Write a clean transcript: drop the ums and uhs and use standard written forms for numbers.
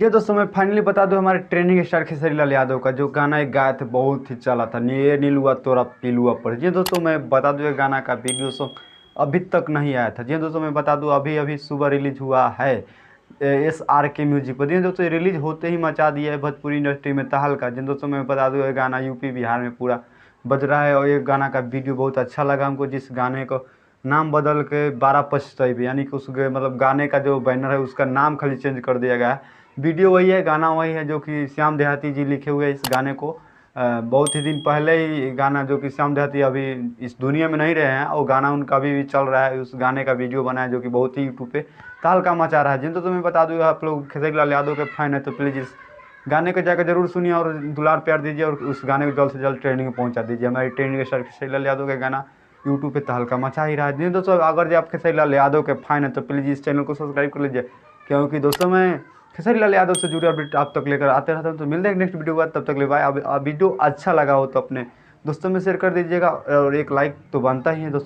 ये दोस्तों मैं फाइनली बता दूं, हमारे ट्रेंडिंग स्टार खेसारी लाल यादव का जो गाना एक गाए थे, बहुत ही चला था, ये नीलुआ तोरा पिलुआ पर। जी दोस्तों मैं बता दूं, ये गाना का वीडियो सॉन्ग अभी तक नहीं आया था। जी दोस्तों मैं बता दूं, अभी अभी सुबह रिलीज हुआ है SRK म्यूजिक पर। जी दोस्तों रिलीज होते ही मचा दिया है भोजपुरी इंडस्ट्री में तहलका। जी दोस्तों मैं बता दूं, ये गाना यूपी बिहार में पूरा बज रहा है, और ये गाना का वीडियो बहुत अच्छा लगा हमको। जिस गाने को नाम बदल के 12 यानी कि मतलब गाने का जो बैनर है उसका नाम खाली चेंज कर दिया गया है। वीडियो वही है, गाना वही है, जो कि श्याम देहाती जी लिखे हुए इस गाने को। बहुत ही दिन पहले ही गाना, जो कि श्याम देहाती अभी इस दुनिया में नहीं रहे हैं, और गाना उनका अभी भी चल रहा है। उस गाने का वीडियो बना है जो कि बहुत ही यूट्यूब पे तहलका मचा रहा है। जिन तो तुम्हें बता दूँ, आप लोग खेसारी लाल यादव के फैन है तो प्लीज़ इस गाने को जाकर जरूर सुनिए और दुलार प्यार दीजिए, और उस गाने को जल्द से जल्द ट्रेंडिंग में पहुंचा दीजिए। हमारी ट्रेंडिंग स्टार खेसारी लाल यादव का गाना यूट्यूब पे तहलका मचा ही रहा है। जी दोस्तों, अगर जो आप खेसारी लाल यादव के फैन है तो प्लीज़ इस चैनल को सब्सक्राइब कर लीजिए, क्योंकि दोस्तों मैं खेसारी लाल यादव से जुड़े अपडेट आप तक लेकर आते रहता हूँ। तो मिलते हैं नेक्स्ट वीडियो के बाद, तब तक ले बाय। अब वीडियो अच्छा लगा हो तो अपने दोस्तों में शेयर कर दीजिएगा, और एक लाइक तो बनता ही है दोस्तों।